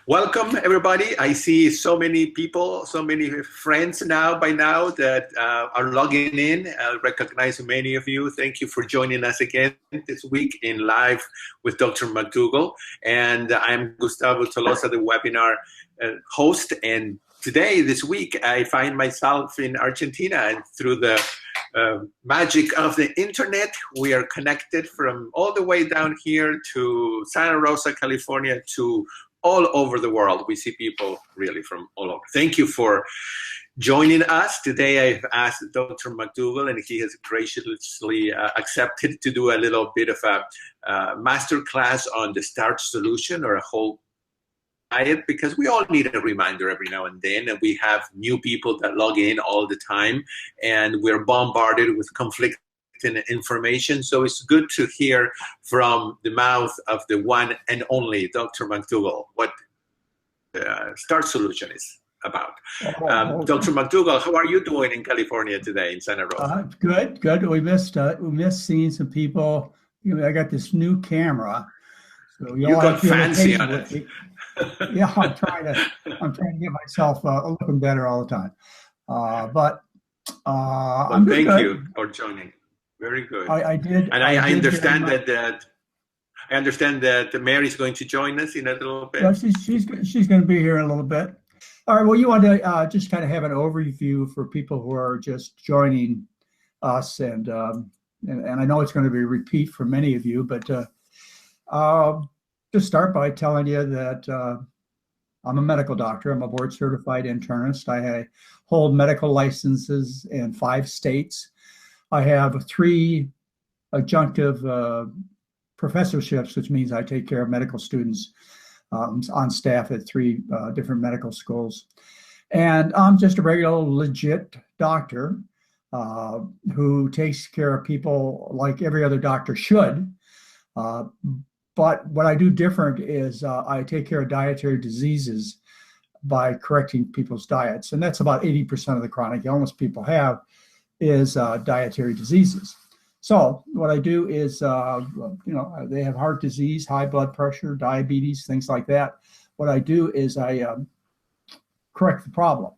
Welcome, everybody. I see so many people, so many friends by now that are logging in. I recognize many of you. Thank you for joining us again this week in Live with Dr. McDougall. And I'm Gustavo Tolosa, the webinar host. And today, this week, I find myself in Argentina, and through the magic of the internet, we are connected from all the way down here to Santa Rosa, California, to all over the world. We see people really from all over. Thank you for joining us. Today I've asked Dr. McDougall, and he has graciously accepted to do a little bit of a master class on the Starch Solution, or a whole diet, because we all need a reminder every now and then, and we have new people that log in all the time, and we're bombarded with conflicting information. So it's good to hear from the mouth of the one and only Dr. McDougall what Starch Solution is about. Dr. McDougall, how are you doing in California today, in Santa Rosa? Good. We missed seeing some people. I got this new camera, so you got fancy on it. Yeah, I'm trying to get myself looking better all the time. Well, thank you for joining. Very good. I did. And I understand that I understand that Mary's going to join us in a little bit. Well, she's going to be here in a little bit. All right. Well, you want to just kind of have an overview for people who are just joining us, and I know it's going to be a repeat for many of you, but just start by telling you that I'm a medical doctor. I'm a board certified internist. I hold medical licenses in 5 states. I have 3 adjunctive professorships, which means I take care of medical students on staff at 3 different medical schools. And I'm just a regular, legit doctor who takes care of people like every other doctor should. But what I do different is I take care of dietary diseases by correcting people's diets. And that's about 80% of the chronic illness people have is dietary diseases. So what I do is, they have heart disease, high blood pressure, diabetes, things like that. What I do is I correct the problem.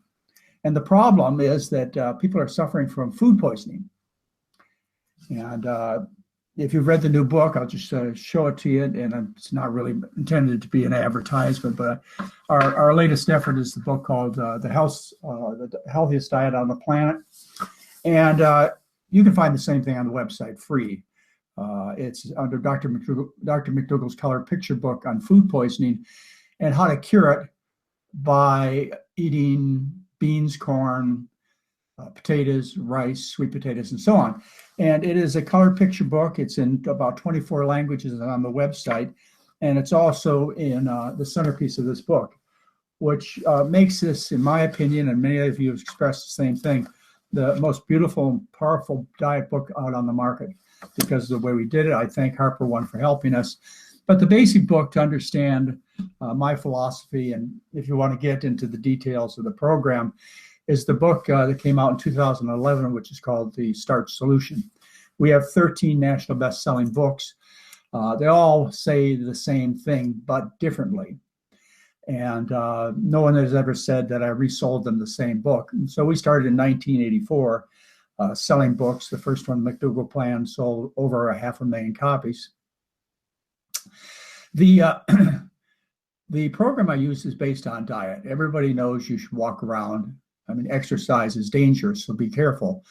And the problem is that people are suffering from food poisoning. And if you've read the new book, I'll just show it to you. And it's not really intended to be an advertisement, but our latest effort is the book called The Healthiest Diet on the Planet. And you can find the same thing on the website, free. It's under Dr. McDougall's color picture book on food poisoning and how to cure it by eating beans, corn, potatoes, rice, sweet potatoes, and so on. And it is a color picture book. It's in about 24 languages on the website. And it's also in the centerpiece of this book, which makes this, in my opinion, and many of you have expressed the same thing, the most beautiful and powerful diet book out on the market because of the way we did it. I thank Harper One for helping us. But the basic book to understand my philosophy, and if you want to get into the details of the program, is the book that came out in 2011, which is called The Starch Solution. We have 13 national best-selling books. They all say the same thing, but differently. And no one has ever said that I resold them the same book. And so we started in 1984 selling books. The first one, McDougall Plan, sold over 500,000 copies. The program I use is based on diet. Everybody knows you should walk around. I mean, exercise is dangerous, so be careful.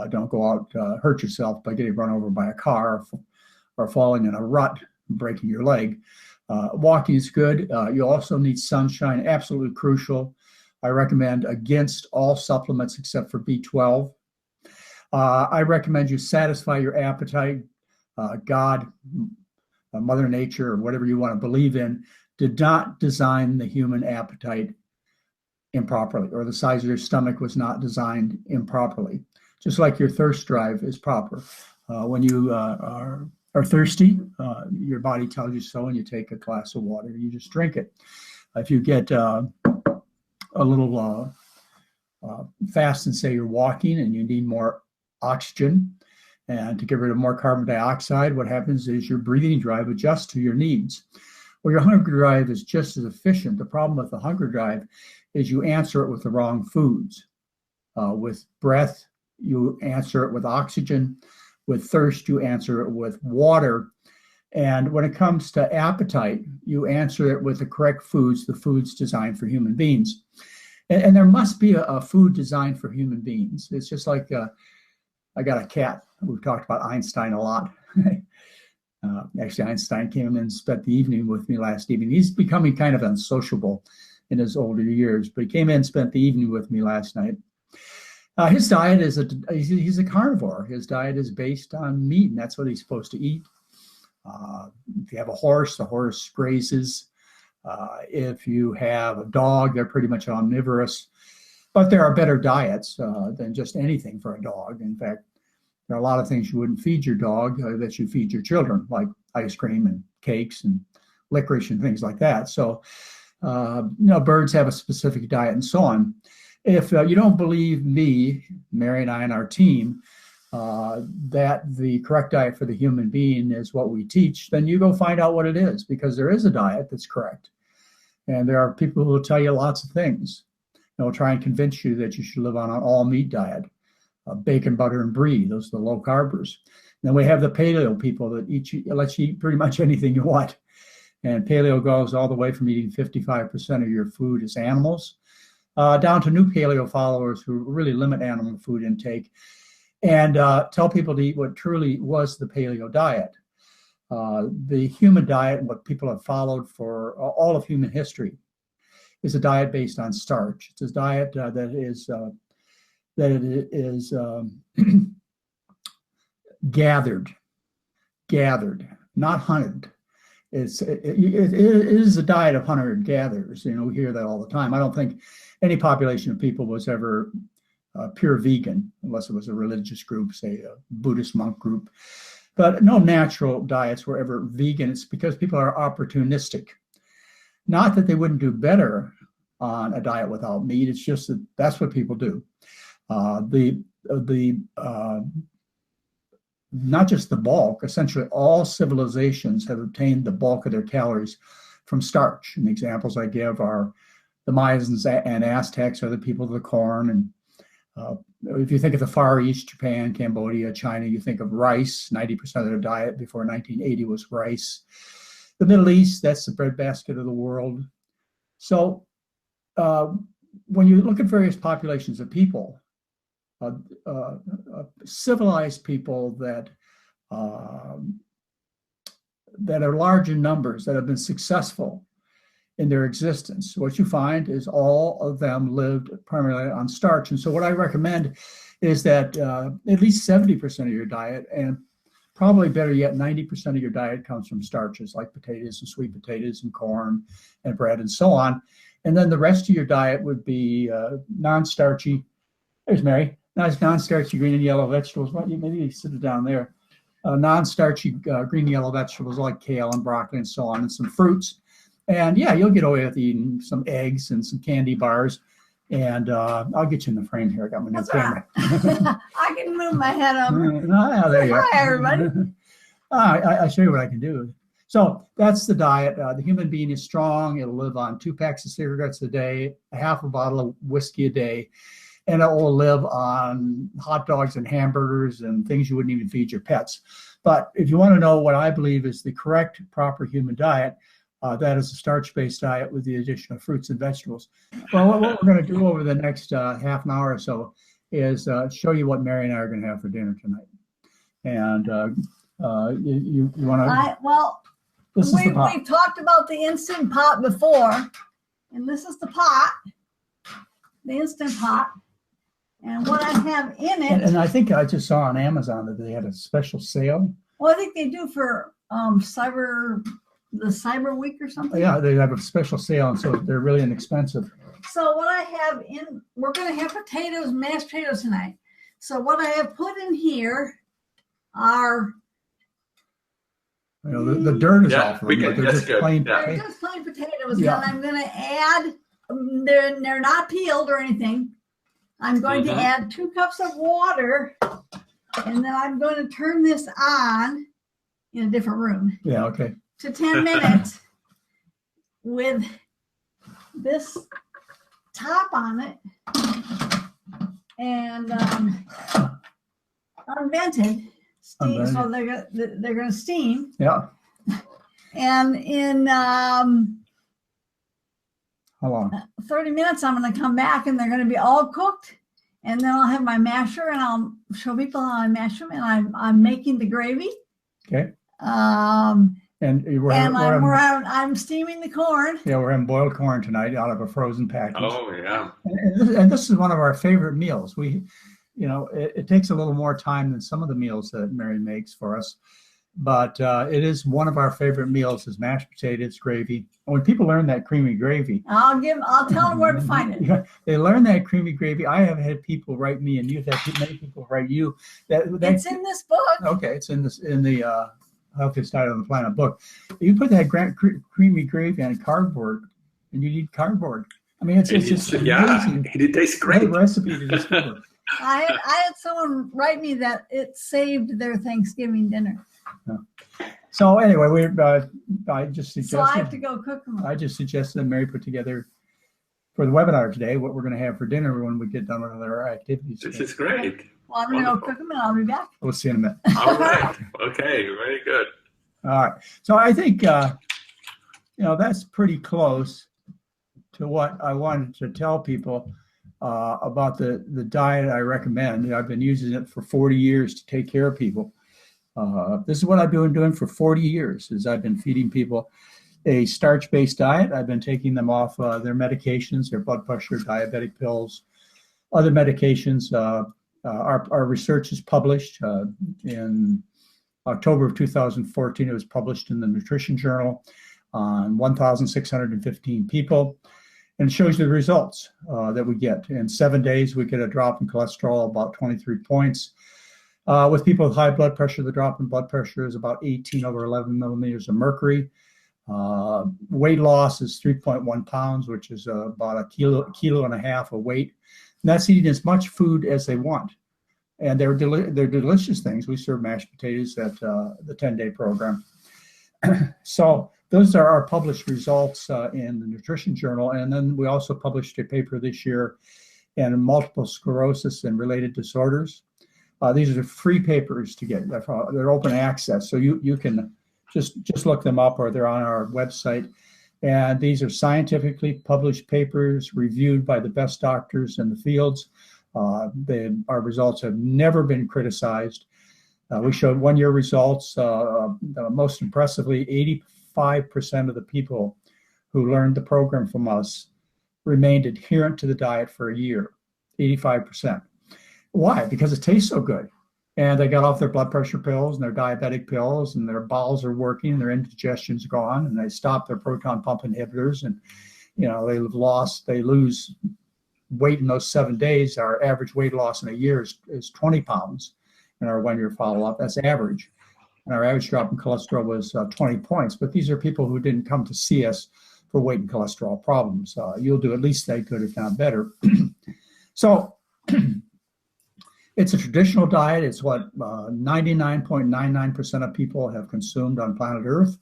Don't go out, hurt yourself by getting run over by a car or falling in a rut and breaking your leg. Walking is good. You also need sunshine, absolutely crucial. I recommend against all supplements except for B12. I recommend you satisfy your appetite. God, Mother Nature, or whatever you want to believe in, did not design the human appetite improperly, or the size of your stomach was not designed improperly. Just like your thirst drive is proper. When you are thirsty, your body tells you so, and you take a glass of water, you just drink it. If you get a little fast and say you're walking and you need more oxygen, and to get rid of more carbon dioxide, what happens is your breathing drive adjusts to your needs. Well, your hunger drive is just as efficient. The problem with the hunger drive is you answer it with the wrong foods. With breath, you answer it with oxygen. With thirst, you answer it with water. And when it comes to appetite, you answer it with the correct foods, the foods designed for human beings. And there must be a food designed for human beings. It's just like I got a cat. We've talked about Einstein a lot. Actually, Einstein came in and spent the evening with me last evening. He's becoming kind of unsociable in his older years, but he came in and spent the evening with me last night. His diet is he's a carnivore. His diet is based on meat, and that's what he's supposed to eat. If you have a horse, the horse grazes. If you have a dog, they're pretty much omnivorous. But there are better diets than just anything for a dog. In fact, there are a lot of things you wouldn't feed your dog that you feed your children, like ice cream and cakes and licorice and things like that. So, birds have a specific diet and so on. If you don't believe me, Mary and I and our team, that the correct diet for the human being is what we teach, then you go find out what it is, because there is a diet that's correct. And there are people who will tell you lots of things. They'll try and convince you that you should live on an all-meat diet, bacon, butter, and brie. Those are the low-carbers. Then we have the paleo people that let you eat pretty much anything you want. And paleo goes all the way from eating 55% of your food as animals, down to new paleo followers who really limit animal food intake and tell people to eat what truly was the paleo diet. The human diet, what people have followed for all of human history, is a diet based on starch. It's a diet that is gathered, not hunted. It is a diet of hunter and gatherers. We hear that all the time. I don't think any population of people was ever pure vegan, unless it was a religious group, say a Buddhist monk group. But no natural diets were ever vegan. It's because people are opportunistic. Not that they wouldn't do better on a diet without meat. It's just that that's what people do. Not just the bulk, essentially all civilizations have obtained the bulk of their calories from starch. And the examples I give are the Mayans and Aztecs are the people of the corn. And if you think of the Far East, Japan, Cambodia, China, you think of rice. 90% of their diet before 1980 was rice. The Middle East, that's the breadbasket of the world. So when you look at various populations of people, civilized people that are large in numbers, that have been successful in their existence, what you find is all of them lived primarily on starch. And so what I recommend is that at least 70% of your diet, and probably better yet, 90% of your diet comes from starches like potatoes and sweet potatoes and corn and bread and so on. And then the rest of your diet would be non-starchy. There's Mary. Nice non-starchy green and yellow vegetables. Maybe you sit it down there. Non-starchy green and yellow vegetables like kale and broccoli and so on, and some fruits. And yeah, you'll get away with eating some eggs and some candy bars. And I'll get you in the frame here. I got my new camera. I can move my head over. There you go. Hi, everybody. I'll show you what I can do. So that's the diet. The human being is strong. It'll live on 2 packs of cigarettes a day, a half a bottle of whiskey a day, and it will live on hot dogs and hamburgers and things you wouldn't even feed your pets. But if you want to know what I believe is the correct, proper human diet, that is a starch-based diet with the addition of fruits and vegetables. Well, what we're going to do over the next half an hour or so is show you what Mary and I are going to have for dinner tonight. And you want to? Well, we've talked about the Instant Pot before, and this is the pot, the Instant Pot. And what I have in it. And I think I just saw on Amazon that they had a special sale. Well, I think they do for Cyber Week or something. Yeah, they have a special sale, and so they're really inexpensive. So what I have we're going to have potatoes, mashed potatoes tonight. So what I have put in here are. The dirt is off. They're just plain. They're just plain potatoes, Yeah. and I'm going to add. They're not peeled or anything. I'm going to add 2 cups of water, and then I'm going to turn this on in a different room. Yeah, okay. To 10 minutes. with this top on it and unvented steam, so they're going to steam. Yeah. And in how long? 30 minutes, I'm going to come back and they're going to be all cooked. And then I'll have my masher and I'll show people how I mash them. And I'm making the gravy. Okay. I'm steaming the corn. Yeah, we're having boiled corn tonight out of a frozen package. Oh, yeah. And this is one of our favorite meals. It takes a little more time than some of the meals that Mary makes for us. But it is one of our favorite meals is mashed potatoes, gravy. And when people learn that creamy gravy, I'll tell them where to find it. Yeah, they learn that creamy gravy. I have had people write me, and you've had many people write you. It's in this book. Okay, it's in the Healthiest Diet on the Planet book. You put that creamy gravy on cardboard, and you need cardboard. I mean, it's just amazing. It tastes great. Recipe to discover. I had someone write me that it saved their Thanksgiving dinner. Yeah. So anyway, I just suggested. So I have to go cook them. I just suggested that Mary put together for the webinar today what we're going to have for dinner when we get done with our activities. This is great. Well, I'm going to go cook them and I'll be back. We'll see you in a minute. All right. Okay. Very good. All right. So I think that's pretty close to what I wanted to tell people about the diet I recommend. I've been using it for 40 years to take care of people. This is what I've been doing for 40 years is I've been feeding people a starch-based diet. I've been taking them off their medications, their blood pressure, diabetic pills, other medications. Our research is published in October of 2014. It was published in the Nutrition Journal on 1,615 people. And it shows you the results that we get. In 7 days, we get a drop in cholesterol about 23 points. With people with high blood pressure, the drop in blood pressure is about 18 over 11 millimeters of mercury. Weight loss is 3.1 pounds, which is about a kilo and a half of weight. And that's eating as much food as they want. And they're delicious things. We serve mashed potatoes at the 10-day program. So those are our published results in the Nutrition Journal. And then we also published a paper this year in multiple sclerosis and related disorders. These are free papers to get. They're open access, so you can just look them up, or they're on our website. And these are scientifically published papers reviewed by the best doctors in the fields. Our results have never been criticized. We showed 1-year results. Most impressively, 85% of the people who learned the program from us remained adherent to the diet for a year. 85%. Why? Because it tastes so good. And they got off their blood pressure pills and their diabetic pills, and their bowels are working, their indigestion's gone, and they stop their proton pump inhibitors, and they lose weight in those 7 days. Our average weight loss in a year is 20 pounds in our 1-year follow-up. That's average. And our average drop in cholesterol was 20 points. But these are people who didn't come to see us for weight and cholesterol problems. You'll do at least that good, if not better. So it's a traditional diet. It's what 99.99% of people have consumed on planet Earth.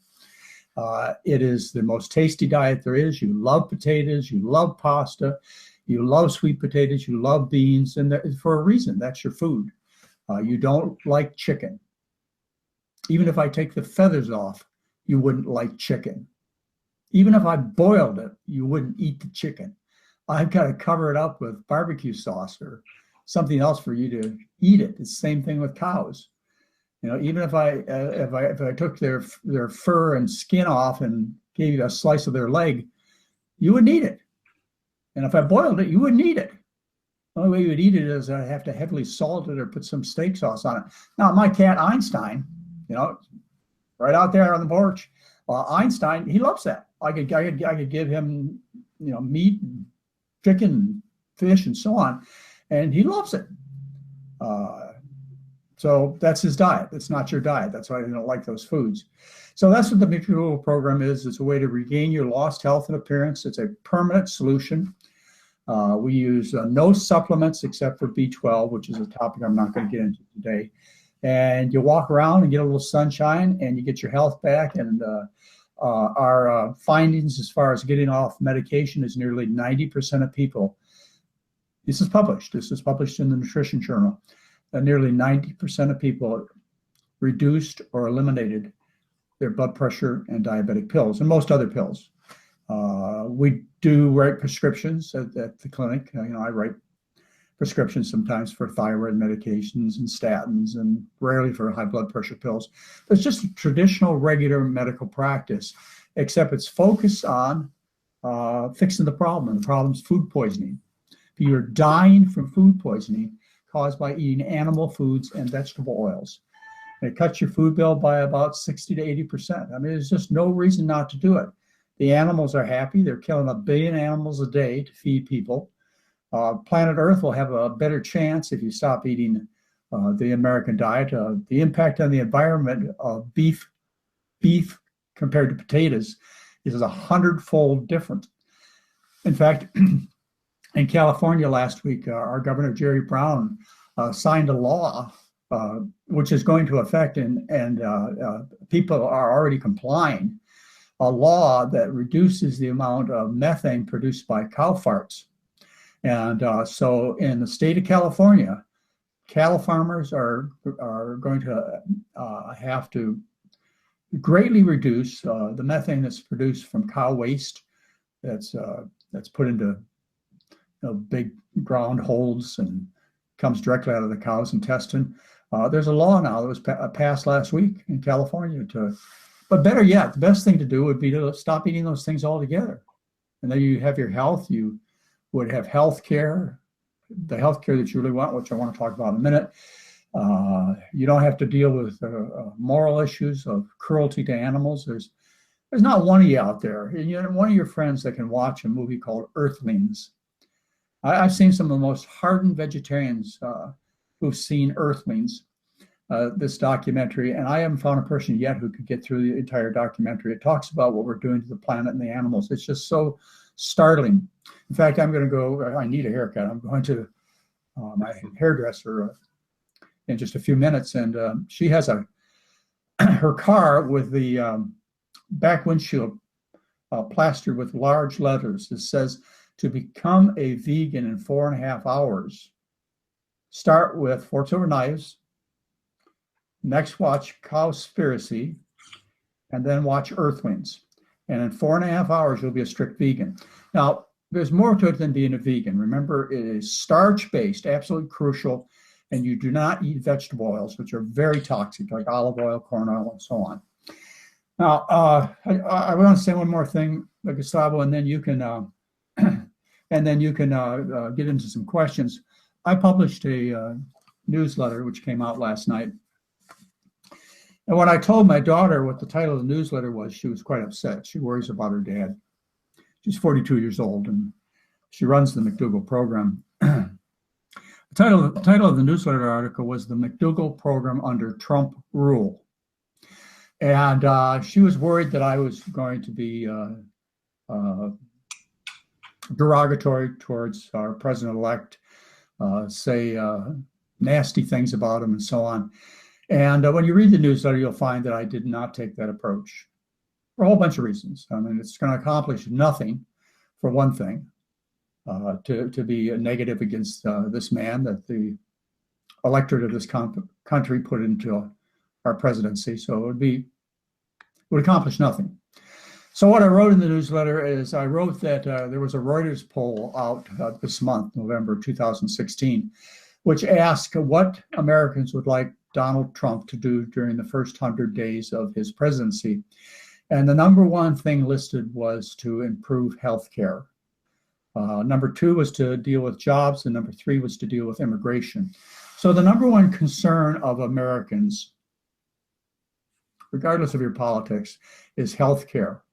It is the most tasty diet there is. You love potatoes. You love pasta. You love sweet potatoes. You love beans. And for a reason, that's your food. You don't like chicken. Even if I take the feathers off, you wouldn't like chicken. Even if I boiled it, you wouldn't eat the chicken. I've got to cover it up with barbecue sauce or something else for you to eat it. It's the same thing with cows. Even if I took their fur and skin off and gave you a slice of their leg, you wouldn't eat it. And if I boiled it, you wouldn't eat it. The only way you would eat it is I have to heavily salt it or put some steak sauce on it. Now, my cat Einstein, right out there on the porch, Einstein, he loves that. I could give him, meat, and chicken, fish, and so on, and he loves it. So that's his diet. It's not your diet. That's why I don't like those foods. So that's what the McDougall program is. It's a way to regain your lost health and appearance. It's a permanent solution. We use no supplements except for B12, which is a topic I'm not going to get into today. And you walk around and get a little sunshine, and you get your health back. And Our findings as far as getting off medication is nearly 90% of people. This is published in the Nutrition Journal. Nearly 90% of people reduced or eliminated their blood pressure and diabetic pills and most other pills. We do write prescriptions at the clinic. I write prescriptions sometimes for thyroid medications and statins, and rarely for high blood pressure pills. It's just a traditional, regular medical practice, except it's focused on fixing the problem. And the problem's food poisoning. You're dying from food poisoning caused by eating animal foods and vegetable oils. It cuts your food bill by about 60 to 80%. I mean, there's just no reason not to do it. The animals are happy. They're killing 1 billion animals a day to feed people. Planet Earth will have a better chance if you stop eating the American diet. The impact on the environment of beef compared to potatoes is 100-fold different. In fact, in California last week, our Governor Jerry Brown signed a law which is going to affect, and people are already complying, a law that reduces the amount of methane produced by cow farts. And so in the state of California, cattle farmers are going to have to greatly reduce the methane that's produced from cow waste that's put into big ground holes and comes directly out of the cow's intestine. There's a law now that was passed last week in California but better yet, the best thing to do would be to stop eating those things altogether. And then you have your health, you would have health care, the health care that you really want, which I want to talk about in a minute. You don't have to deal with moral issues of cruelty to animals. There's not one of you out there, and one of your friends that can watch a movie called Earthlings. I've seen some of the most hardened vegetarians who've seen Earthlings, this documentary, and I haven't found a person yet who could get through the entire documentary. It talks about what we're doing to the planet and the animals. It's just so startling. In fact, I'm going to go, I need a haircut. I'm going to my hairdresser in just a few minutes, and she has her car with the back windshield plastered with large letters. It says, "To become a vegan in 4.5 hours, start with Forks Over Knives, next watch Cowspiracy, and then watch Earthlings. And in 4.5 hours, you'll be a strict vegan." Now, there's more to it than being a vegan. Remember, it is starch-based, absolutely crucial, and you do not eat vegetable oils, which are very toxic, like olive oil, corn oil, and so on. Now, I want to say one more thing, Gustavo, and then you can get into some questions. I published a newsletter which came out last night. And when I told my daughter what the title of the newsletter was, she was quite upset. She worries about her dad. She's 42 years old, and she runs the McDougall program. The title of the newsletter article was "The McDougall Program Under Trump Rule." And she was worried that I was going to be derogatory towards our president-elect, say nasty things about him and so on. And when you read the newsletter, you'll find that I did not take that approach for a whole bunch of reasons. I mean, it's going to accomplish nothing, for one thing, to be negative against this man that the electorate of this country put into our presidency. So it would accomplish nothing. So what I wrote in the newsletter is I wrote that there was a Reuters poll out this month, November 2016, which asked what Americans would like Donald Trump to do during the first 100 days of his presidency. And the number one thing listed was to improve health care. Number two was to deal with jobs, and number three was to deal with immigration. So the number one concern of Americans, regardless of your politics, is health care.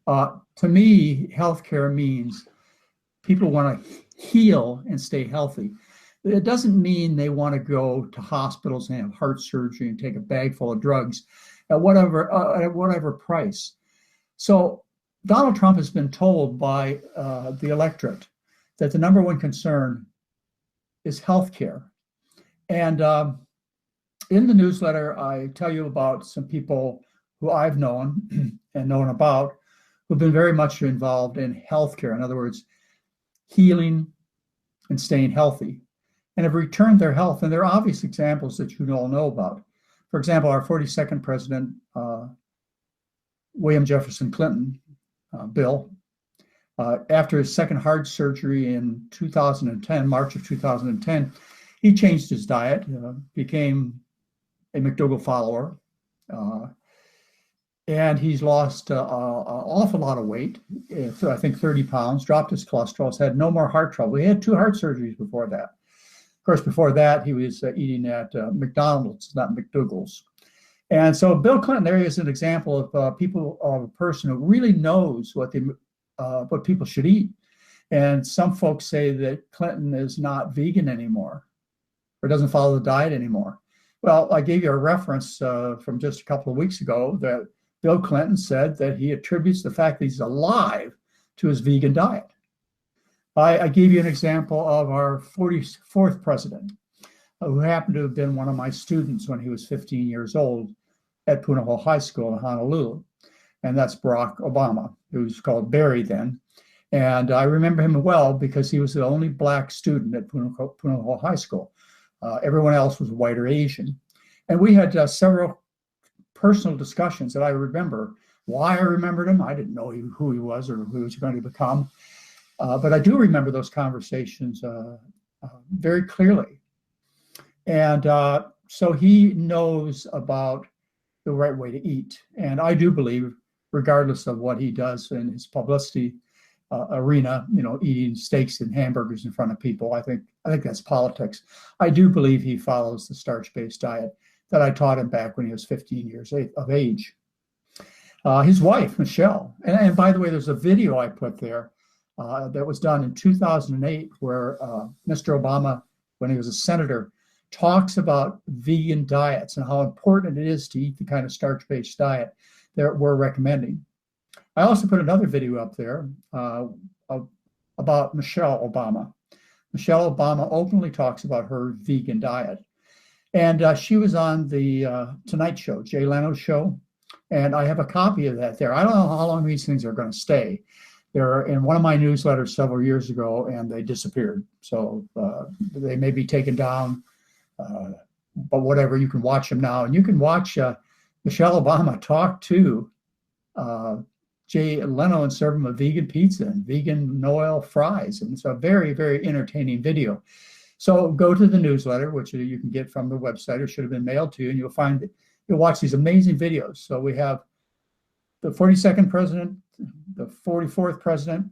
To me, health care means people want to heal and stay healthy. It doesn't mean they want to go to hospitals and have heart surgery and take a bag full of drugs at whatever price. So Donald Trump has been told by the electorate that the number one concern is health care. And in the newsletter, I tell you about some people who I've known and known about who've been very much involved in healthcare. In other words, healing and staying healthy, and have returned their health. And there are obvious examples that you all know about. For example, our 42nd president, William Jefferson Clinton, Bill, after his second heart surgery in 2010, March of 2010, he changed his diet, became a McDougall follower, and he's lost an awful lot of weight, I think 30 pounds, dropped his cholesterol, has had no more heart trouble. He had 2 heart surgeries before that. Of course, before that, he was eating at McDonald's, not McDougall's. And so Bill Clinton there is an example of a person who really knows what people should eat. And some folks say that Clinton is not vegan anymore or doesn't follow the diet anymore. Well, I gave you a reference from just a couple of weeks ago that Bill Clinton said that he attributes the fact that he's alive to his vegan diet. I gave you an example of our 44th president, who happened to have been one of my students when he was 15 years old at Punahou High School in Honolulu. And that's Barack Obama, who was called Barry then. And I remember him well because he was the only black student at Punahou High School. Everyone else was white or Asian. And we had several personal discussions that I remember. Why I remembered him, I didn't know who he was or who he was going to become. But I do remember those conversations very clearly. And so he knows about the right way to eat. And I do believe, regardless of what he does in his publicity arena, eating steaks and hamburgers in front of people, I think that's politics. I do believe he follows the starch-based diet that I taught him back when he was 15 years of age. His wife, Michelle, and by the way, there's a video I put there that was done in 2008 where Mr. Obama, when he was a senator, talks about vegan diets and how important it is to eat the kind of starch-based diet that we're recommending. I also put another video up there about Michelle Obama. Michelle Obama openly talks about her vegan diet. And she was on the Tonight Show, Jay Leno's show, and I have a copy of that there. I don't know how long these things are going to stay. They're in one of my newsletters several years ago, and they disappeared. So they may be taken down, but whatever, you can watch them now. And you can watch Michelle Obama talk to Jay Leno and serve him a vegan pizza and vegan no-oil fries. And it's a very, very entertaining video. So go to the newsletter, which you can get from the website or should have been mailed to you, and you'll find that you'll watch these amazing videos. So we have the 42nd president, the 44th president,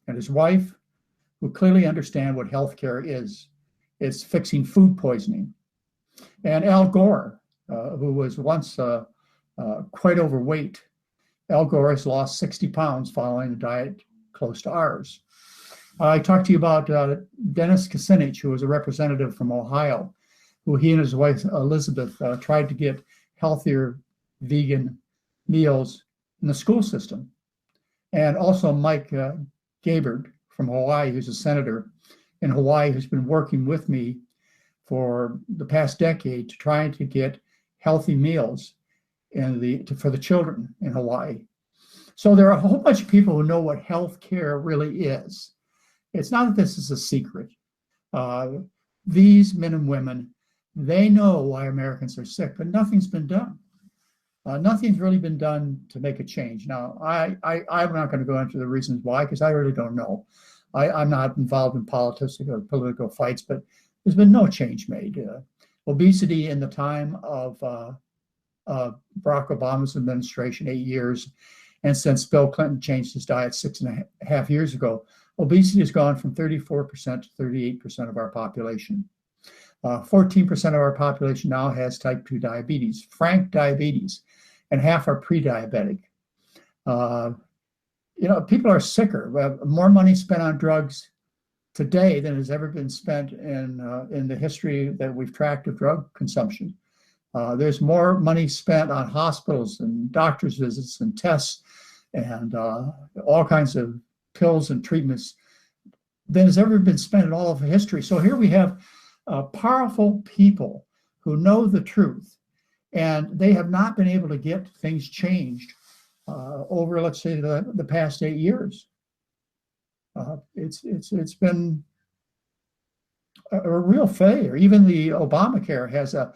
and his wife, who clearly understand what healthcare is. It's fixing food poisoning. And Al Gore, who was once quite overweight. Al Gore has lost 60 pounds following a diet close to ours. I talked to you about Dennis Kucinich, who was a representative from Ohio, who he and his wife Elizabeth tried to get healthier vegan meals in the school system. And also Mike Gabert from Hawaii, who's a senator in Hawaii, who's been working with me for the past decade to try to get healthy meals for the children in Hawaii. So there are a whole bunch of people who know what health care really is. It's not that this is a secret. These men and women, they know why Americans are sick, but nothing's been done. Nothing's really been done to make a change. Now, I'm not going to go into the reasons why, because I really don't know. I'm not involved in politics or political fights, but there's been no change made. Obesity in the time of Barack Obama's administration, 8 years, and since Bill Clinton changed his diet 6.5 years ago, obesity has gone from 34% to 38% of our population. 14% of our population now has type 2 diabetes, frank diabetes, and half are pre-diabetic. People are sicker. We have more money spent on drugs today than has ever been spent in the history that we've tracked of drug consumption. There's more money spent on hospitals and doctor's visits and tests and all kinds of pills and treatments than has ever been spent in all of history. So here we have powerful people who know the truth And they have not been able to get things changed over, let's say, the past 8 years. It's been a real failure. Even the Obamacare has a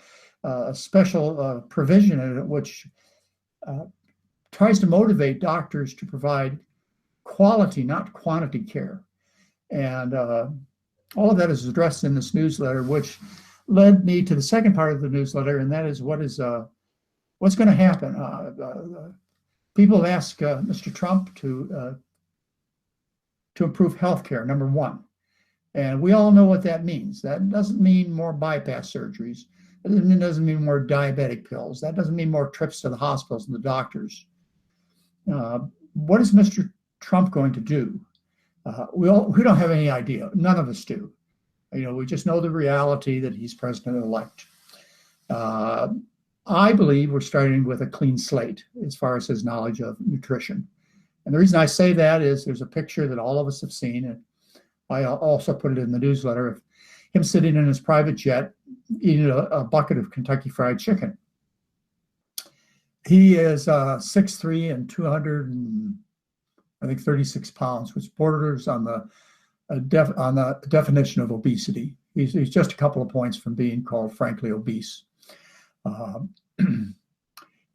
special provision in it which tries to motivate doctors to provide quality, not quantity care. And all of that is addressed in this newsletter, which led me to the second part of the newsletter, and that is what's going to happen. People ask Mr. Trump to improve health care, number one. And we all know what that means. That doesn't mean more bypass surgeries. It doesn't mean more diabetic pills. That doesn't mean more trips to the hospitals and the doctors. What is Mr. Trump going to do? We don't have any idea. None of us do. We just know the reality that he's president-elect. I believe we're starting with a clean slate as far as his knowledge of nutrition. And the reason I say that is there's a picture that all of us have seen, and I also put it in the newsletter, of him sitting in his private jet eating a bucket of Kentucky Fried Chicken. He is 6'3" and 236 pounds, which borders on the definition of obesity. He's just a couple of points from being called frankly obese.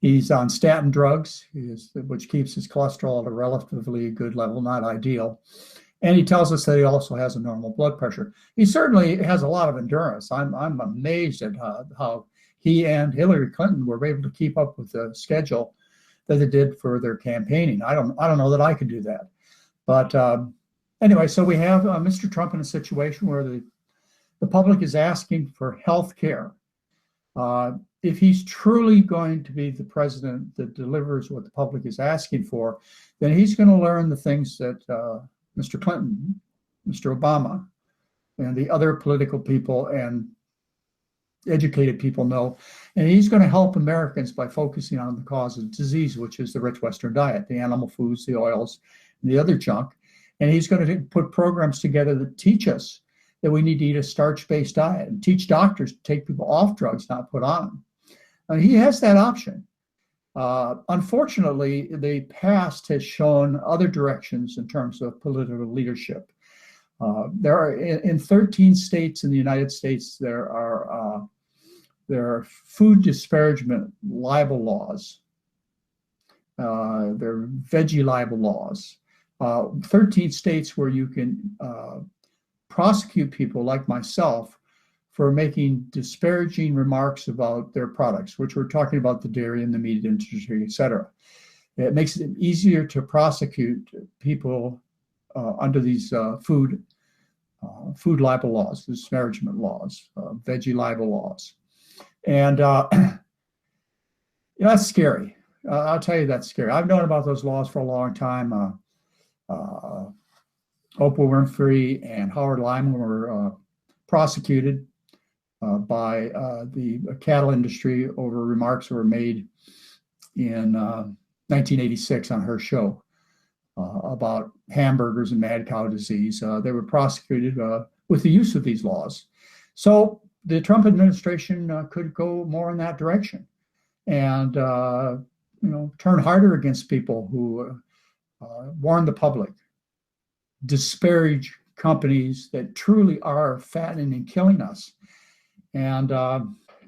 He's on statin drugs, which keeps his cholesterol at a relatively good level, not ideal. And he tells us that he also has a normal blood pressure. He certainly has a lot of endurance. I'm amazed at how he and Hillary Clinton were able to keep up with the schedule that they did for their campaigning. I don't know that I could do that. But anyway, so we have Mr. Trump in a situation where the public is asking for health care. If he's truly going to be the president that delivers what the public is asking for, then he's going to learn the things that Mr. Clinton, Mr. Obama, and the other political people and educated people know. And he's going to help Americans by focusing on the cause of disease, which is the rich Western diet, the animal foods, the oils, and the other junk. And he's going to put programs together that teach us that we need to eat a starch-based diet and teach doctors to take people off drugs, not put on them. And he has that option. Unfortunately, the past has shown other directions in terms of political leadership. There are in 13 states in the United States, there are food disparagement libel laws. There are veggie libel laws. 13 states where you can prosecute people like myself for making disparaging remarks about their products, which we're talking about the dairy and the meat industry, et cetera. It makes it easier to prosecute people under these food libel laws, disparagement laws, veggie libel laws. And that's scary. I'll tell you that's scary. I've known about those laws for a long time. Oprah Winfrey and Howard Lyman were prosecuted by the cattle industry over remarks that were made in 1986 on her show about hamburgers and mad cow disease. They were prosecuted with the use of these laws. So the Trump administration could go more in that direction and turn harder against people who warn the public, disparage companies that truly are fattening and killing us. And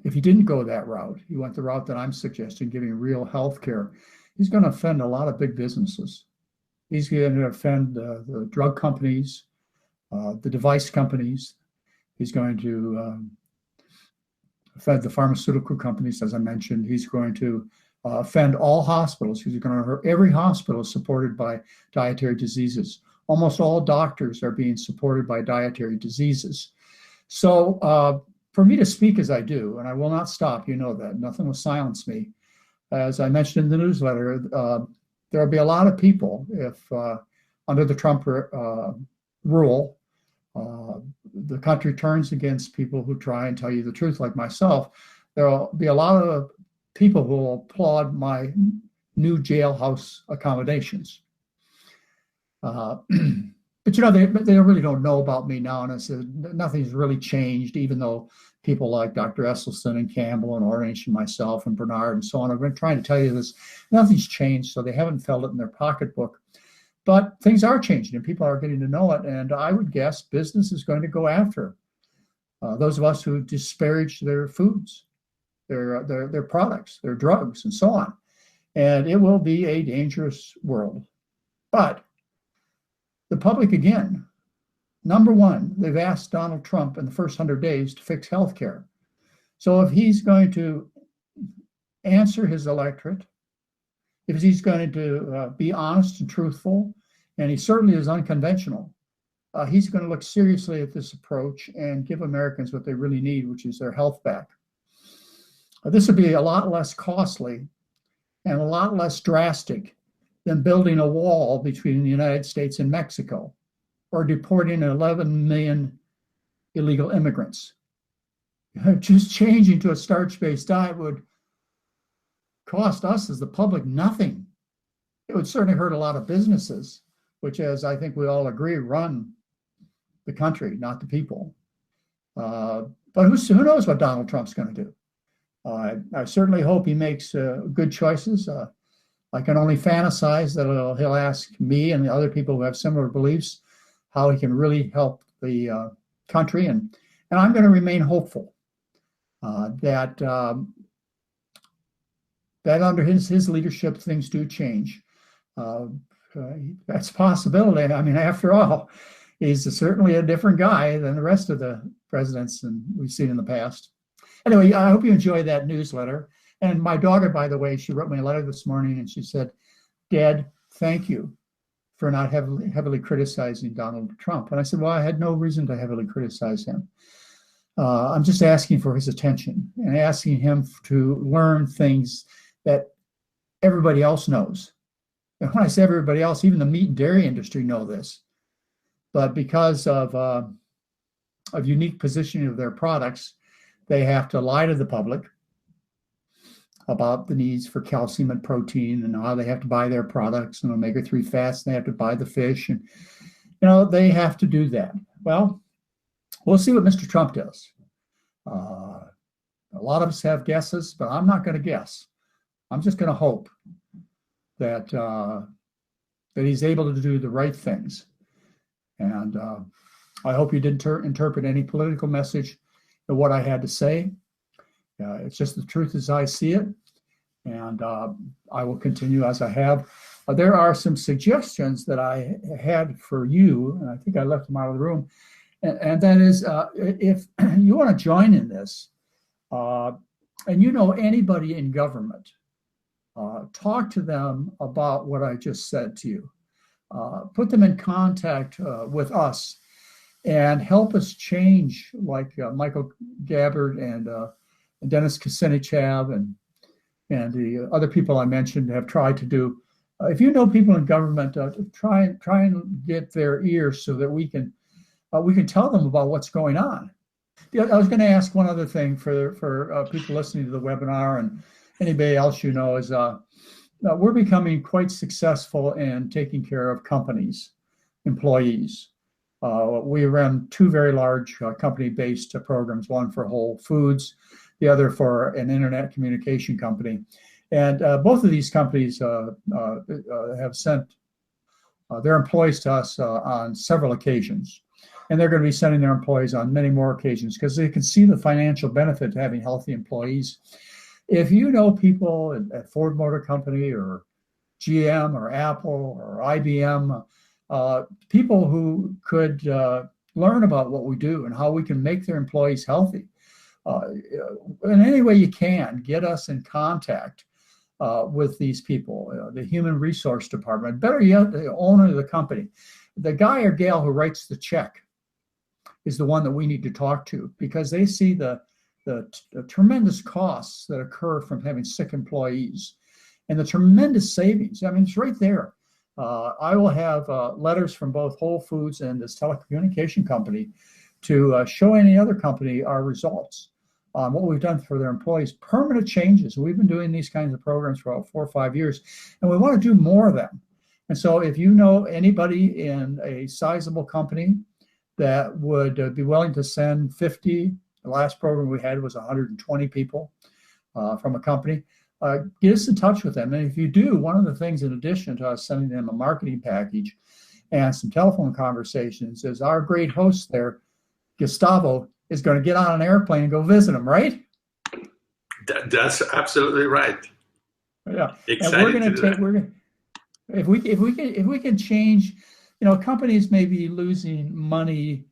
if he didn't go that route, he went the route that I'm suggesting, giving real health care, he's going to offend a lot of big businesses. He's going to offend the drug companies, the device companies. He's going to offend the pharmaceutical companies, as I mentioned. He's going to offend all hospitals. He's going to hurt every hospital supported by dietary diseases. Almost all doctors are being supported by dietary diseases. So for me to speak as I do, and I will not stop, you know that, nothing will silence me. As I mentioned in the newsletter, there will be a lot of people if under the Trump rule, the country turns against people who try and tell you the truth like myself. There will be a lot of people who will applaud my new jailhouse accommodations. But they really don't know about me now, and I said nothing's really changed, even though people like Dr. Esselstyn and Campbell and Orange and myself and Bernard and so on have been trying to tell you this. Nothing's changed, so they haven't felt it in their pocketbook. But things are changing, and people are getting to know it. And I would guess business is going to go after those of us who disparage their foods, their products, their drugs, and so on. And it will be a dangerous world. But the public, again, number one, they've asked Donald Trump in the first 100 days to fix healthcare. So if he's going to answer his electorate, if he's going to be honest and truthful, and he certainly is unconventional, he's going to look seriously at this approach and give Americans what they really need, which is their health back. This would be a lot less costly and a lot less drastic than building a wall between the United States and Mexico, or deporting 11 million illegal immigrants. Just changing to a starch-based diet would cost us as the public nothing. It would certainly hurt a lot of businesses, which, as I think we all agree, run the country, not the people. But who knows what Donald Trump's going to do? I certainly hope he makes good choices. I can only fantasize that he'll ask me and the other people who have similar beliefs how he can really help the country. And I'm going to remain hopeful that under his leadership, things do change. That's a possibility. I mean, after all, he's certainly a different guy than the rest of the presidents we've seen in the past. Anyway, I hope you enjoy that newsletter. And my daughter, by the way, she wrote me a letter this morning and she said, "Dad, thank you for not heavily criticizing Donald Trump." And I said, well, I had no reason to heavily criticize him. I'm just asking for his attention and asking him to learn things that everybody else knows. And when I say everybody else, even the meat and dairy industry know this. But because of unique positioning of their products, they have to lie to the public about the needs for calcium and protein and how they have to buy their products and omega-3 fats. And they have to buy the fish, and they have to do that. Well, we'll see what Mr. Trump does. A lot of us have guesses, but I'm not going to guess. I'm just going to hope that he's able to do the right things. And I hope you didn't interpret any political message in what I had to say. It's just the truth as I see it, and I will continue as I have. There are some suggestions that I had for you, and I think I left them out of the room, and that is if you want to join in this, and you know anybody in government, talk to them about what I just said to you. Put them in contact with us and help us change, like Michael Gabbard and Dennis Kucinich have, and the other people I mentioned have tried to do. If you know people in government, try and get their ears so that we can tell them about what's going on. I was going to ask one other thing for people listening to the webinar and anybody else is we're becoming quite successful in taking care of companies, employees. We run two very large company-based programs, one for Whole Foods, the other for an internet communication company. And both of these companies have sent their employees to us on several occasions. And they're going to be sending their employees on many more occasions because they can see the financial benefit to having healthy employees. If you know people at Ford Motor Company or GM or Apple or IBM, people who could learn about what we do and how we can make their employees healthy, in any way you can, get us in contact with these people, the human resource department, better yet, the owner of the company. The guy or gal who writes the check is the one that we need to talk to, because they see the tremendous costs that occur from having sick employees and the tremendous savings. I mean, it's right there. I will have letters from both Whole Foods and this telecommunication company to show any other company our results on what we've done for their employees, permanent changes. We've been doing these kinds of programs for about 4 or 5 years, and we want to do more of them. And so if you know anybody in a sizable company that would be willing to send 50, the last program we had was 120 people from a company, get us in touch with them. And if you do, one of the things in addition to us sending them a marketing package and some telephone conversations is our great host there, Gustavo, is going to get on an airplane and go visit them, right? That's absolutely right. Yeah. Excited and we're going to to take, we're going if we can change, companies may be losing money,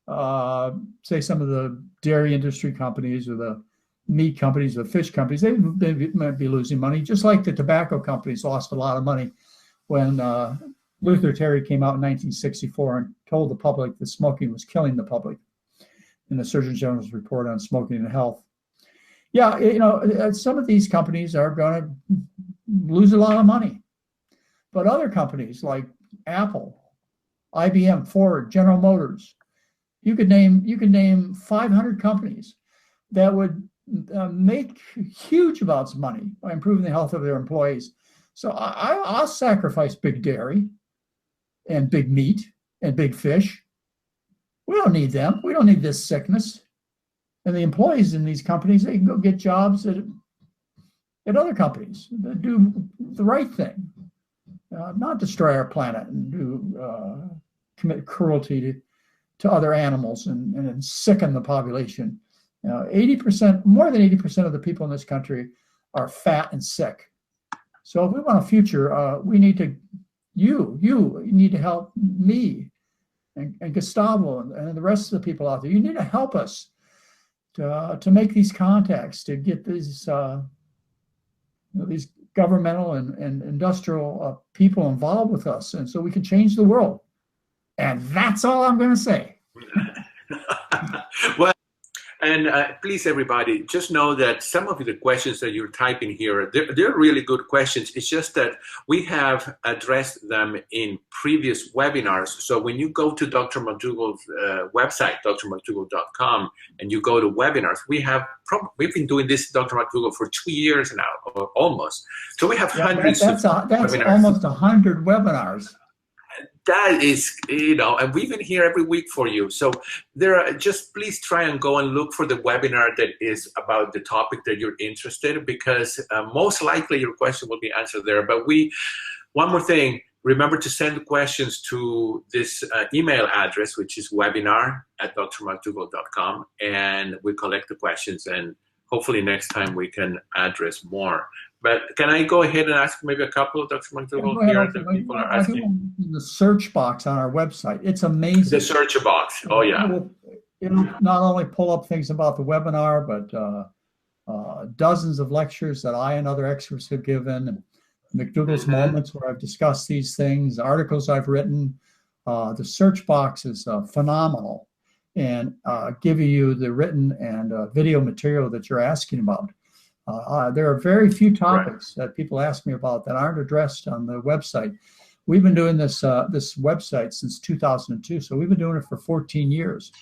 say some of the dairy industry companies or the meat companies or fish companies, they might be losing money, just like the tobacco companies lost a lot of money when Luther Terry came out in 1964 and told the public that smoking was killing the public in the Surgeon General's report on smoking and health. Yeah, some of these companies are going to lose a lot of money. But other companies like Apple, IBM, Ford, General Motors, you could name 500 companies that would make huge amounts of money by improving the health of their employees. So I'll sacrifice big dairy and big meat and big fish. We don't need them. We don't need this sickness. And the employees in these companies, they can go get jobs at other companies that do the right thing. Not destroy our planet and commit cruelty to other animals and sicken the population. 80%, more than 80% of the people in this country are fat and sick. So if we want a future, we need to, you need to help me and Gustavo and the rest of the people out there. You need to help us to make these contacts, to get these governmental and industrial people involved with us, and so we can change the world. And that's all I'm going to say. Well, and please, everybody, just know that some of the questions that you're typing here, they're really good questions. It's just that we have addressed them in previous webinars. So when you go to Dr. McDougall's website, drmcdougall.com, and you go to webinars, we've been doing this, Dr. McDougall, for 2 years now, or almost. So we have hundreds that's of that's webinars. Almost 100 webinars. That is, and we've been here every week for you. So just please try and go and look for the webinar that is about the topic that you're interested in, because most likely your question will be answered there. But one more thing, remember to send questions to this email address, which is webinar@drmcdougall.com, and we collect the questions, and hopefully next time we can address more. But can I go ahead and ask maybe a couple of Dr. McDougall here that people are asking? The search box on our website. It's amazing. The search box. Oh, yeah. It'll not only pull up things about the webinar, but dozens of lectures that I and other experts have given, and McDougall's moments where I've discussed these things, articles I've written. The search box is phenomenal, and giving you the written and video material that you're asking about. There are very few topics that people ask me about that aren't addressed on the website. We've been doing this website since 2002, so we've been doing it for 14 years.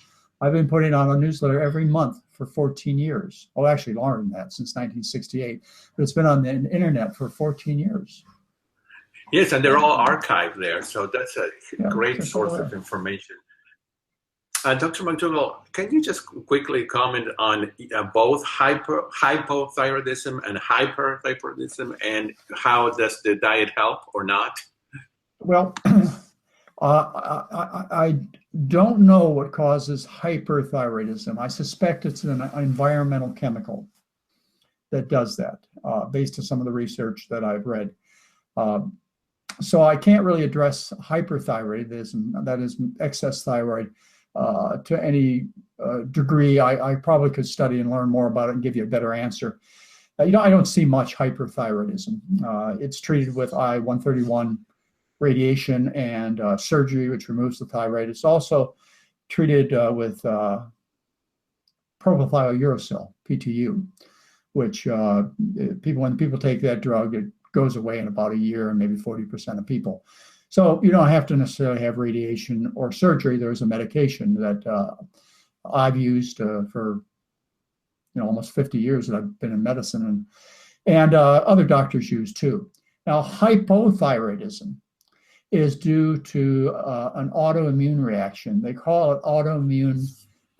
I've been putting on a newsletter every month for 14 years. Oh, actually longer than that, since 1968. But it's been on the internet for 14 years. Yes, and they're all archived there, so that's a great source of information. Dr. McDougall, can you just quickly comment on both hypothyroidism and hyperthyroidism, and how does the diet help or not? Well, I don't know what causes hyperthyroidism. I suspect it's an environmental chemical that does that, based on some of the research that I've read. So I can't really address hyperthyroidism, that is excess thyroid, to any degree. I probably could study and learn more about it and give you a better answer. I don't see much hyperthyroidism. It's treated with I-131 radiation and surgery, which removes the thyroid. It's also treated with propylthiouracil, PTU, which when people take that drug, it goes away in about a year, and maybe 40% of people. So you don't have to necessarily have radiation or surgery. There's a medication that I've used for almost 50 years that I've been in medicine, and other doctors use too. Now, hypothyroidism is due to an autoimmune reaction. They call it autoimmune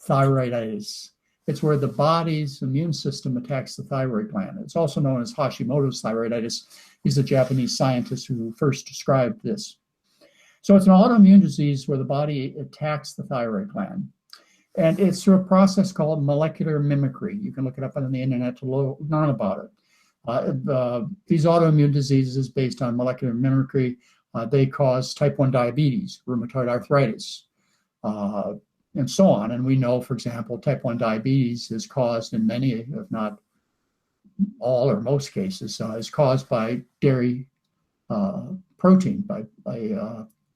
thyroiditis. It's where the body's immune system attacks the thyroid gland. It's also known as Hashimoto's thyroiditis. He's a Japanese scientist who first described this. So it's an autoimmune disease where the body attacks the thyroid gland. And it's through a process called molecular mimicry. You can look it up on the internet to learn about it. These autoimmune diseases based on molecular mimicry, they cause type 1 diabetes, rheumatoid arthritis, and so on. And we know, for example, type 1 diabetes is caused in many, if not all or most cases, is caused by dairy protein, by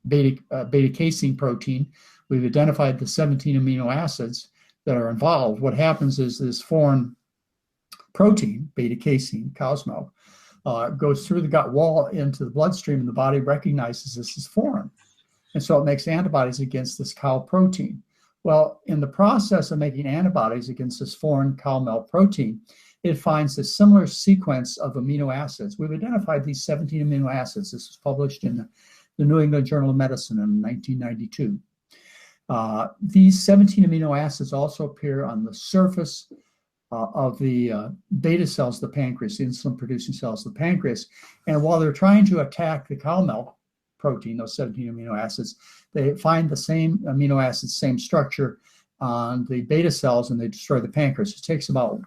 beta casein protein. We've identified the 17 amino acids that are involved. What happens is this foreign protein, beta casein, cow's milk, goes through the gut wall into the bloodstream, and the body recognizes this as foreign. And so it makes antibodies against this cow protein. Well, in the process of making antibodies against this foreign cow milk protein, it finds a similar sequence of amino acids. We've identified these 17 amino acids. This was published in the New England Journal of Medicine in 1992. These 17 amino acids also appear on the surface of the beta cells of the pancreas, the insulin-producing cells of the pancreas. And while they're trying to attack the cow milk protein, those 17 amino acids, they find the same amino acids, same structure on the beta cells, and they destroy the pancreas. It takes about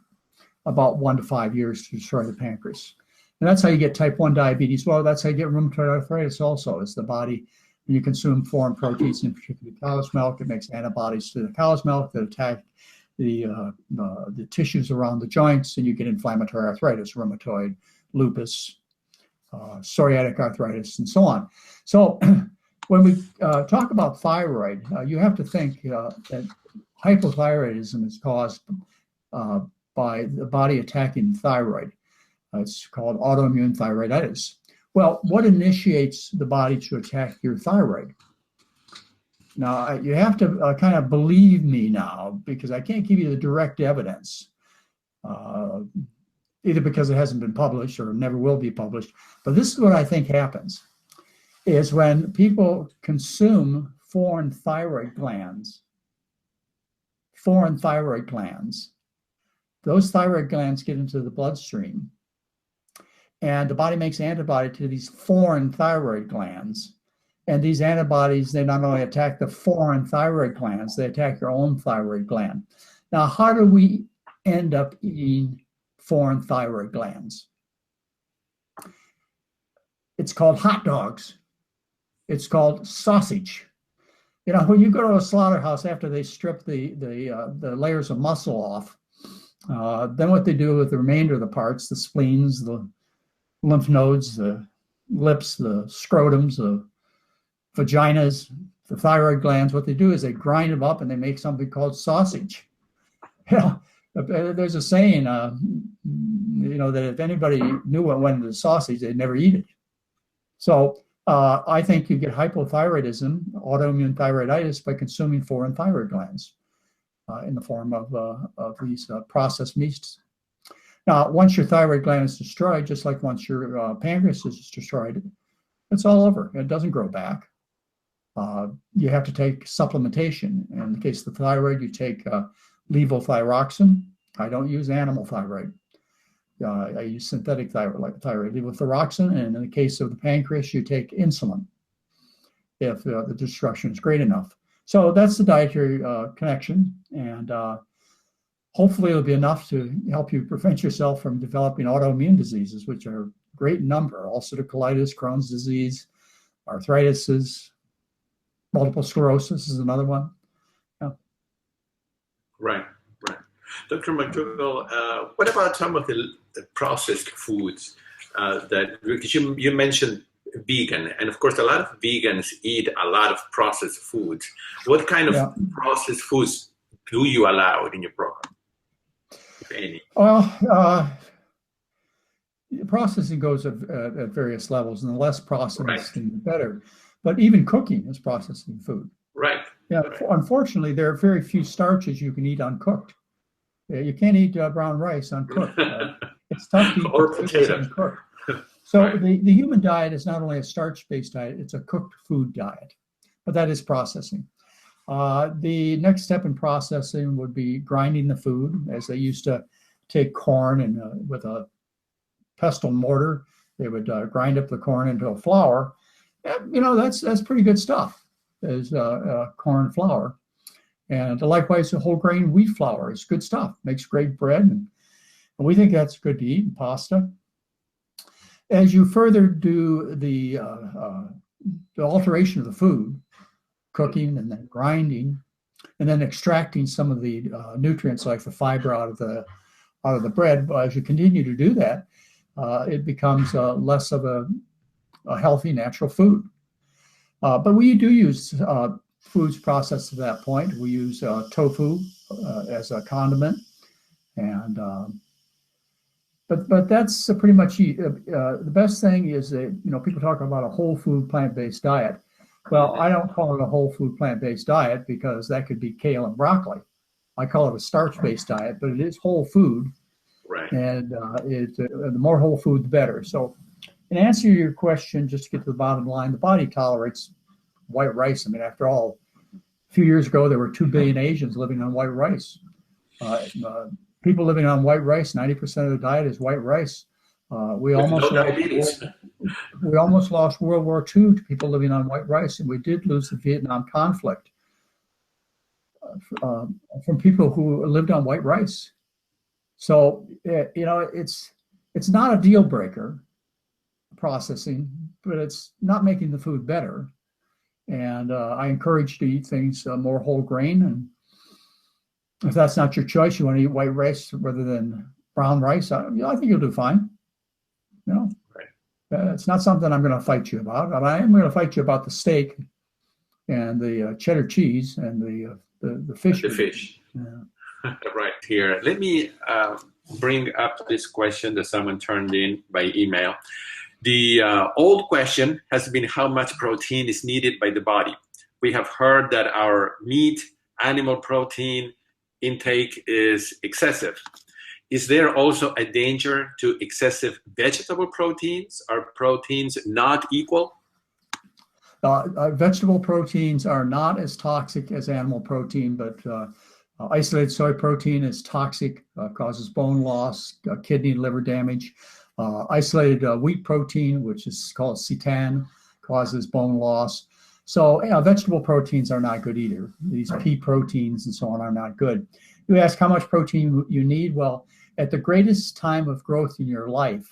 1 to 5 years to destroy the pancreas. And that's how you get type 1 diabetes. Well, that's how you get rheumatoid arthritis also. It's the body, when you consume foreign proteins, in particular cow's milk, it makes antibodies to the cow's milk that attack the tissues around the joints, and you get inflammatory arthritis, rheumatoid, lupus, psoriatic arthritis, and so on. So when we talk about thyroid, you have to think that hypothyroidism is caused by the body attacking the thyroid. It's called autoimmune thyroiditis. Well, what initiates the body to attack your thyroid? Now, you have to kind of believe me now, because I can't give you the direct evidence, either because it hasn't been published or never will be published. But this is what I think happens, is when people consume foreign thyroid glands, those thyroid glands get into the bloodstream, and the body makes antibody to these foreign thyroid glands. And these antibodies, they not only attack the foreign thyroid glands, they attack your own thyroid gland. Now, how do we end up eating foreign thyroid glands? It's called hot dogs. It's called sausage. You know, when you go to a slaughterhouse after they strip the layers of muscle off, then what they do with the remainder of the parts, the spleens, the lymph nodes, the lips, the scrotums, the vaginas, the thyroid glands, what they do is they grind them up and they make something called sausage. You know, there's a saying, that if anybody knew what went into the sausage, they'd never eat it. So I think you get hypothyroidism, autoimmune thyroiditis, by consuming foreign thyroid glands in the form of these processed meats. Now, once your thyroid gland is destroyed, just like once your pancreas is destroyed, it's all over. It doesn't grow back. You have to take supplementation. In the case of the thyroid, you take levothyroxine. I don't use animal thyroid. I use synthetic thyroid, like thyroid levothyroxine. And in the case of the pancreas, you take insulin if the destruction is great enough. So that's the dietary connection. And hopefully it'll be enough to help you prevent yourself from developing autoimmune diseases, which are a great number: ulcerative colitis, Crohn's disease, arthritis, multiple sclerosis is another one. Yeah. Right. Dr. McDougall, what about some of the processed foods because you mentioned vegan, and of course a lot of vegans eat a lot of processed foods. What kind of processed foods do you allow in your program, if any? Well, processing goes at various levels, and the less processing, the better. But even cooking is processing food. Right. Yeah. Right. Unfortunately, there are very few starches you can eat uncooked. You can't eat brown rice uncooked. It's tough to eat or potato uncooked. So the human diet is not only a starch-based diet, it's a cooked food diet, but that is processing. The next step in processing would be grinding the food, as they used to take corn and with a pestle mortar, they would grind up the corn into a flour. And, you know, that's pretty good stuff, is corn flour. And likewise, the whole grain wheat flour is good stuff, makes great bread. And we think that's good to eat, and pasta. As you further do the alteration of the food, cooking and then grinding, and then extracting some of the nutrients like the fiber out of the bread, as you continue to do that, it becomes less of a healthy natural food. But we do use foods processed to that point. We use tofu as a condiment, and but that's pretty much the best thing is that, you know, people talk about a whole food plant-based diet. Well, I don't call it a whole food plant-based diet because that could be kale and broccoli. I call it a starch-based diet, but it is whole food. Right. And the more whole food, the better. So in answer to your question, just to get to the bottom line, the body tolerates white rice. I mean, after all, a few years ago, there were 2 billion Asians living on white rice. People living on white rice, 90% of the diet is white rice. We almost lost World War II to people living on white rice, and we did lose the Vietnam conflict from people who lived on white rice. So, you know, it's not a deal breaker, processing, but it's not making the food better. And I encourage you to eat things more whole grain. And if that's not your choice, you want to eat white rice rather than brown rice, I think you'll do fine. You know, it's not something I'm going to fight you about. I am going to fight you about the steak and the cheddar cheese and the fish. The fish. Yeah. Right here. Let me bring up this question that someone turned in by email. The old question has been how much protein is needed by the body. We have heard that our meat, animal protein intake is excessive. Is there also a danger to excessive vegetable proteins? Are proteins not equal? Vegetable proteins are not as toxic as animal protein, but isolated soy protein is toxic, causes bone loss, kidney and liver damage. Isolated wheat protein, which is called seitan, causes bone loss. So vegetable proteins are not good either. These pea proteins and so on are not good. You ask how much protein you need. Well, at the greatest time of growth in your life,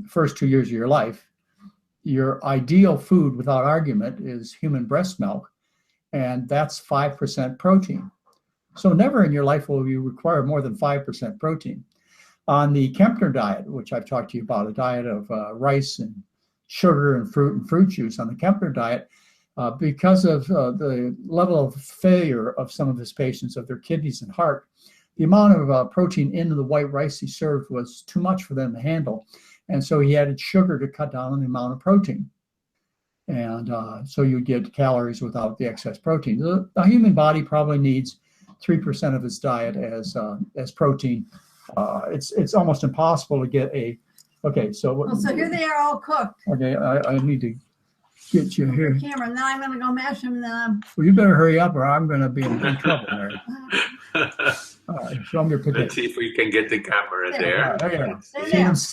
first 2 years of your life, your ideal food without argument is human breast milk, and that's 5% protein. So never in your life will you require more than 5% protein. On the Kempner diet, which I've talked to you about, a diet of rice and sugar and fruit juice, on the Kempner diet, because of the level of failure of some of his patients, of their kidneys and heart, the amount of protein in the white rice he served was too much for them to handle. And so he added sugar to cut down on the amount of protein. And so you get calories without the excess protein. The human body probably needs 3% of its diet as protein. It's almost impossible to get a, okay, so. So here they are all cooked. Okay, I need to get you here. Camera, now I'm going to go mash them. Well, you better hurry up or I'm going to be in big trouble there. All right, show them your picture. Let's see if we can get the camera there. There you go.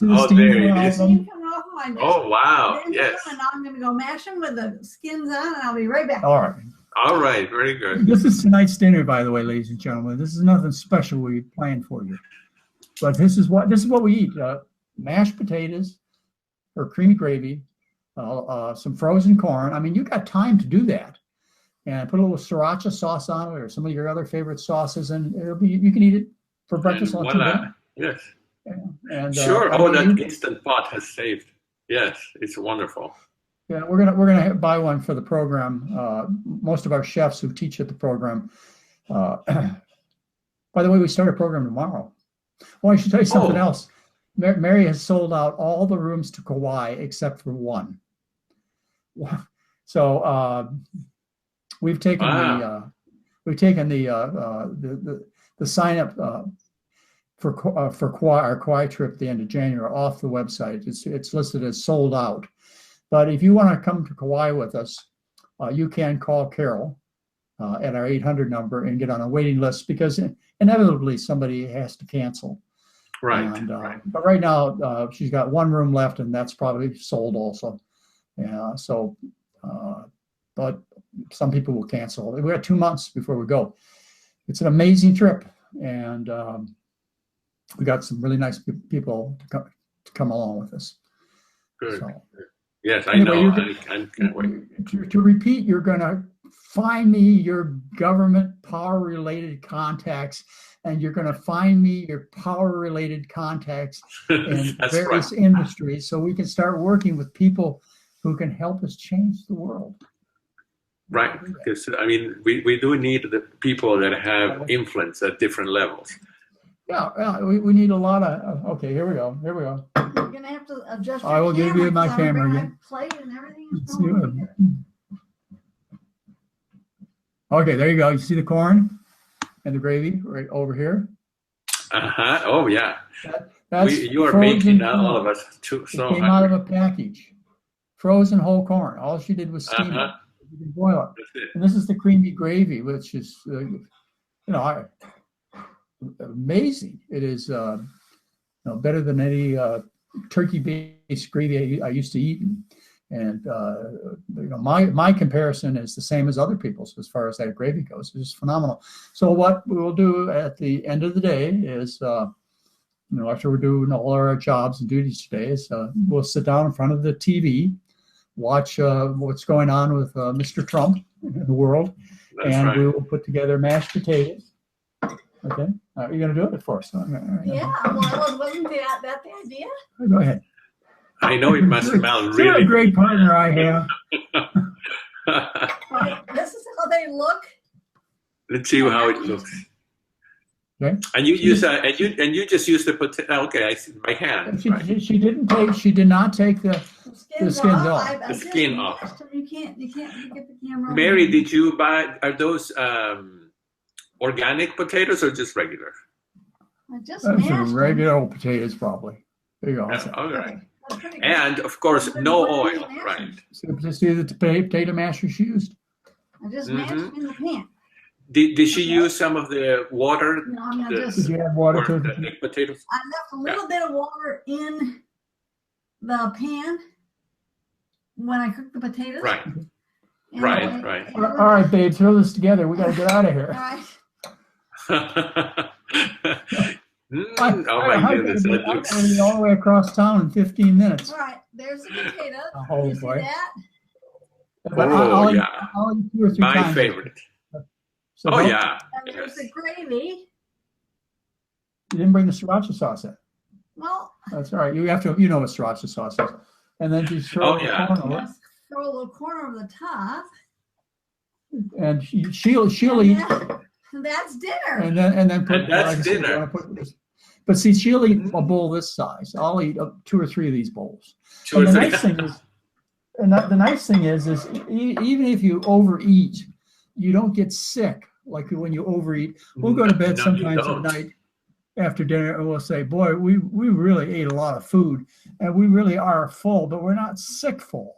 Oh, there it is. Oh, wow. Yes. And I'm going to go mash them with the skins on, and I'll be right back. All right. All right. Very good. This is tonight's dinner, by the way, ladies and gentlemen. This is nothing special we planned for you. But this is what we eat. Mashed potatoes or creamy gravy, some frozen corn. I mean, you got time to do that. And put a little sriracha sauce on it or some of your other favorite sauces, and you can eat it for breakfast, lunch, and dinner. Yes. And, sure. That Instant Pot has saved. Yes, it's wonderful. Yeah, we're gonna buy one for the program. Most of our chefs who teach at the program. By the way, we start a program tomorrow. Well, I should tell you something else. Mary has sold out all the rooms to Kauai except for one. So we've taken the sign up our Kauai trip at the end of January off the website. It's listed as sold out. But if you want to come to Kauai with us, you can call Carol at our 800 number and get on a waiting list, because inevitably somebody has to cancel. Right. And, but right now she's got one room left, and that's probably sold also. Yeah. So, but some people will cancel. We got 2 months before we go. It's an amazing trip, and we got some really nice people to come along with us. Good. So, yes, I anyway, know. I can't wait. To repeat, you're going to find me your government power-related contacts, and you're going to find me your power-related contacts in various industries, so we can start working with people who can help us change the world. Right, because I mean, we do need the people that have influence at different levels. Yeah, we need a lot of. Okay, here we go. You're gonna have to adjust. I will give you my camera again. Plate and everything. Okay, there you go. You see the corn and the gravy right over here. Oh yeah. You are making all of us too. So it came out of a package, frozen whole corn. All she did was steam it. You can boil it. And this is the creamy gravy, which is, amazing. It is better than any turkey-based gravy I used to eat. And my comparison is the same as other people's as far as that gravy goes. It's just phenomenal. So what we will do at the end of the day is, after we're doing all our jobs and duties today, is we'll sit down in front of the TV, watch what's going on with Mr. Trump in the world. That's and right. We will put together mashed potatoes. Okay, you're going to do it for us. Yeah, well, wasn't that the idea? Go ahead. I know it must smell really. You're a great partner I have. Right, this is how they look. Let's see how it looks. Okay. And you use and you just use the potato. Okay, I see my hand. She did not take the skins off. The skin off. You can't get the camera. Mary, did you buy? Are those organic potatoes or just regular? Just regular old potatoes, probably. There you go. All right. And of course, no oil, right? So just see the potato masher she used. I just mashed in the pan. Did she use some of the water? No, I'm gonna Did you add water to the potatoes? I left a little bit of water in the pan when I cooked the potatoes. Right. And Right. All right, babe, throw this together. We got to get out of here. All right. Oh my goodness! That looks all the way across town in 15 minutes. All right, there's the potato. Oh, you see boy. that? Oh, yeah. I'll eat 2 or 3 my times. favorite. So Oh yeah. And there's the gravy. You didn't bring the sriracha sauce in. Well, That's all right. You have to, what sriracha sauce is. And then just throw corn over it. just throw a little corn over the top. And she'll eat. And that's dinner. And then put. And that's dinner. But see, she'll eat a bowl this size. I'll eat 2 or 3 of these bowls. Two or And the three. nice thing is, the nice thing is even if you overeat, you don't get sick like when you overeat. We'll go to bed sometimes at night after dinner and we'll say, boy, we really ate a lot of food and we really are full, but we're not sick full.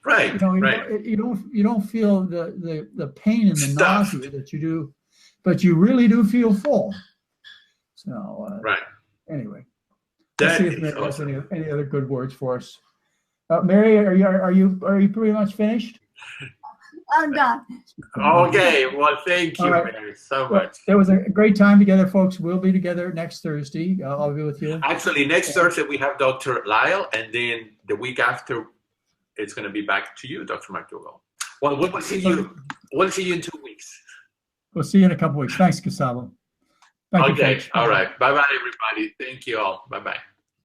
Right. You don't feel the pain and the Stuffed. nausea that you do, but you really do feel full. So Right. Anyway, That let's see if is Mary has awesome. any other good words for us. Mary, are you pretty much finished? I'm done. Okay. Well, thank you, All right. Mary, so much. It was a great time together, folks. We'll be together next Thursday. I'll be with you. Actually, next Thursday we have Dr. Lyle, and then the week after, it's going to be back to you, Dr. McDougall. Well, we'll see you. We'll see you in 2 weeks. We'll see you in a couple weeks. Thanks, Gustavo. Thank you, Okay. folks. All right. Bye-bye, everybody. Thank you all. Bye-bye.